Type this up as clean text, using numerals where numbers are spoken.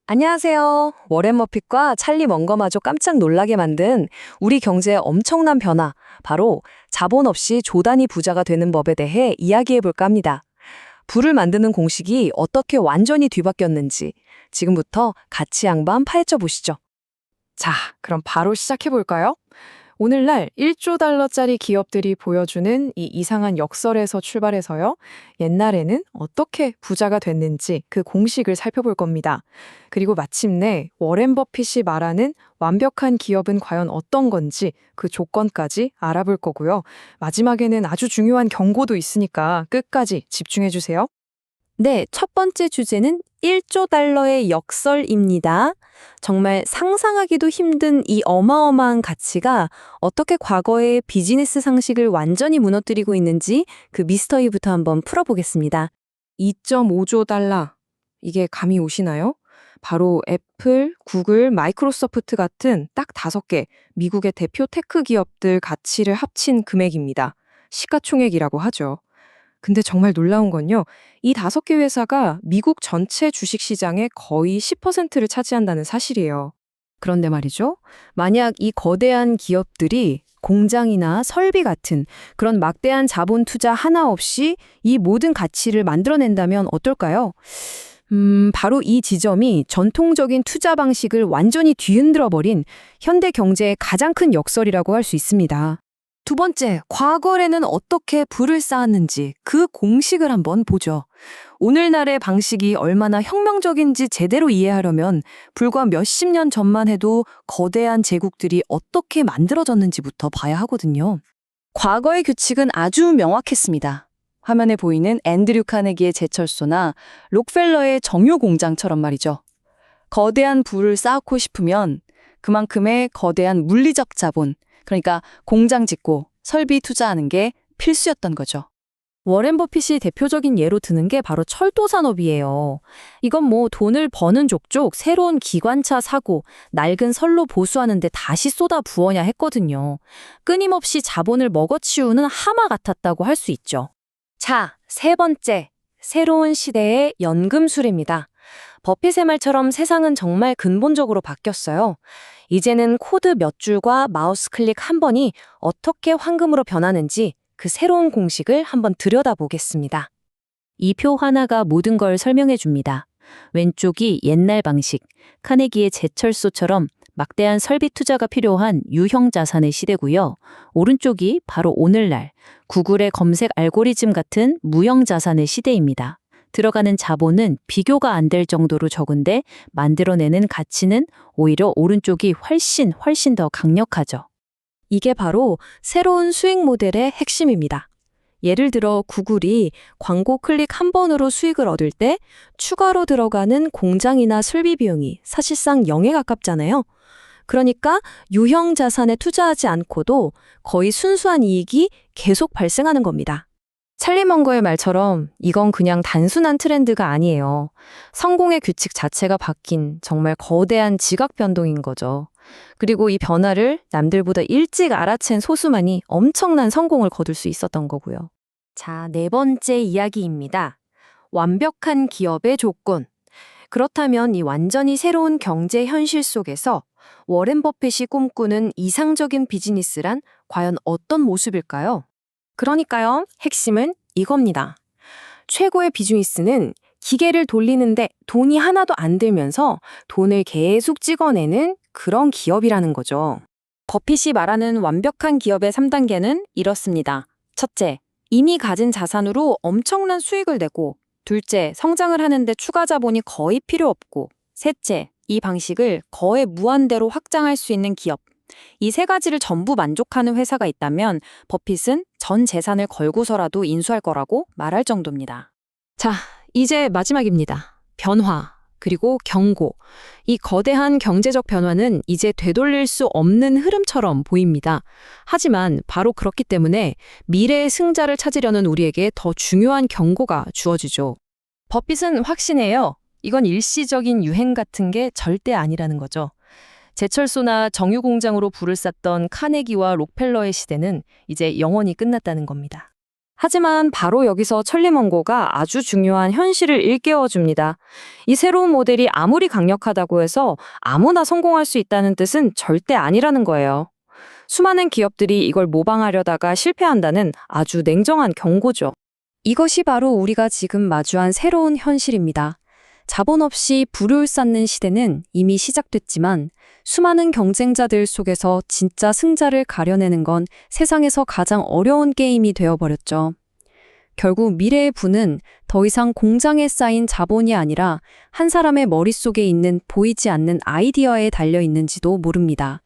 안녕하세요. 워렌 버핏과 찰리 먼거마저 깜짝 놀라게 만든 우리 경제의 엄청난 변화, 바로 자본 없이 조단위 부자가 되는 법에 대해 이야기해 볼까 합니다. 부를 만드는 공식이 어떻게 완전히 뒤바뀌었는지 지금부터 같이 양반 파헤쳐 보시죠. 자, 그럼 바로 시작해 볼까요? 오늘날 1조 달러짜리 기업들이 보여주는 이 이상한 역설에서 출발해서요. 옛날에는 어떻게 부자가 됐는지 그 공식을 살펴볼 겁니다. 그리고 마침내 워렌 버핏이 말하는 완벽한 기업은 과연 어떤 건지 그 조건까지 알아볼 거고요. 마지막에는 아주 중요한 경고도 있으니까 끝까지 집중해 주세요. 네, 첫 번째 주제는 1조 달러의 역설입니다. 정말 상상하기도 힘든 이 어마어마한 가치가 어떻게 과거의 비즈니스 상식을 완전히 무너뜨리고 있는지 그 미스터리부터 한번 풀어보겠습니다. 2.5조 달러. 이게 감이 오시나요? 바로 애플, 구글, 마이크로소프트 같은 딱 5개 미국의 대표 테크 기업들 가치를 합친 금액입니다. 시가총액이라고 하죠. 근데 정말 놀라운 건요. 이 5개 회사가 미국 전체 주식시장의 거의 10%를 차지한다는 사실이에요. 그런데 말이죠. 만약 이 거대한 기업들이 공장이나 설비 같은 그런 막대한 자본 투자 하나 없이 이 모든 가치를 만들어낸다면 어떨까요? 바로 이 지점이 전통적인 투자 방식을 완전히 뒤흔들어 버린 현대 경제의 가장 큰 역설이라고 할 수 있습니다. 두 번째, 과거에는 어떻게 부를 쌓았는지 그 공식을 한번 보죠. 오늘날의 방식이 얼마나 혁명적인지 제대로 이해하려면 불과 몇십 년 전만 해도 거대한 제국들이 어떻게 만들어졌는지부터 봐야 하거든요. 과거의 규칙은 아주 명확했습니다. 화면에 보이는 앤드류 카네기의 제철소나 록펠러의 정유 공장처럼 말이죠. 거대한 부를 쌓고 싶으면 그만큼의 거대한 물리적 자본, 그러니까 공장 짓고 설비 투자하는 게 필수였던 거죠. 워렌 버핏이 대표적인 예로 드는 게 바로 철도 산업이에요. 이건 뭐 돈을 버는 족족 새로운 기관차 사고 낡은 선로 보수하는데 다시 쏟아 부어야 했거든요. 끊임없이 자본을 먹어치우는 하마 같았다고 할 수 있죠. 자, 세 번째, 새로운 시대의 연금술입니다. 버핏의 말처럼 세상은 정말 근본적으로 바뀌었어요. 이제는 코드 몇 줄과 마우스 클릭 한 번이 어떻게 황금으로 변하는지 그 새로운 공식을 한번 들여다보겠습니다. 이 표 하나가 모든 걸 설명해 줍니다. 왼쪽이 옛날 방식, 카네기의 제철소처럼 막대한 설비 투자가 필요한 유형 자산의 시대고요. 오른쪽이 바로 오늘날 구글의 검색 알고리즘 같은 무형 자산의 시대입니다. 들어가는 자본은 비교가 안 될 정도로 적은데 만들어내는 가치는 오히려 오른쪽이 훨씬 더 강력하죠. 이게 바로 새로운 수익 모델의 핵심입니다. 예를 들어 구글이 광고 클릭 한 번으로 수익을 얻을 때 추가로 들어가는 공장이나 설비 비용이 사실상 0에 가깝잖아요. 그러니까 유형 자산에 투자하지 않고도 거의 순수한 이익이 계속 발생하는 겁니다. 찰리 먼거의 말처럼 이건 그냥 단순한 트렌드가 아니에요. 성공의 규칙 자체가 바뀐 정말 거대한 지각 변동인 거죠. 그리고 이 변화를 남들보다 일찍 알아챈 소수만이 엄청난 성공을 거둘 수 있었던 거고요. 자, 네 번째 이야기입니다. 완벽한 기업의 조건. 그렇다면 이 완전히 새로운 경제 현실 속에서 워렌 버핏이 꿈꾸는 이상적인 비즈니스란 과연 어떤 모습일까요? 그러니까요, 핵심은 이겁니다. 최고의 비즈니스는 기계를 돌리는데 돈이 하나도 안 들면서 돈을 계속 찍어내는 그런 기업이라는 거죠. 버핏이 말하는 완벽한 기업의 3단계는 이렇습니다. 첫째, 이미 가진 자산으로 엄청난 수익을 내고, 둘째, 성장을 하는데 추가 자본이 거의 필요 없고, 셋째, 이 방식을 거의 무한대로 확장할 수 있는 기업. 이 세 가지를 전부 만족하는 회사가 있다면 버핏은 전 재산을 걸고서라도 인수할 거라고 말할 정도입니다. 자, 이제 마지막입니다. 변화, 그리고 경고. 이 거대한 경제적 변화는 이제 되돌릴 수 없는 흐름처럼 보입니다. 하지만 바로 그렇기 때문에 미래의 승자를 찾으려는 우리에게 더 중요한 경고가 주어지죠. 버핏은 확신해요. 이건 일시적인 유행 같은 게 절대 아니라는 거죠. 제철소나 정유공장으로 불을 쌌던 카네기와 록펠러의 시대는 이제 영원히 끝났다는 겁니다. 하지만 바로 여기서 천리먼고가 아주 중요한 현실을 일깨워 줍니다. 이 새로운 모델이 아무리 강력하다고 해서 아무나 성공할 수 있다는 뜻은 절대 아니라는 거예요. 수많은 기업들이 이걸 모방하려다가 실패한다는 아주 냉정한 경고죠. 이것이 바로 우리가 지금 마주한 새로운 현실입니다. 자본 없이 부를 쌓는 시대는 이미 시작됐지만 수많은 경쟁자들 속에서 진짜 승자를 가려내는 건 세상에서 가장 어려운 게임이 되어버렸죠. 결국 미래의 부는 더 이상 공장에 쌓인 자본이 아니라 한 사람의 머릿속에 있는 보이지 않는 아이디어에 달려 있는지도 모릅니다.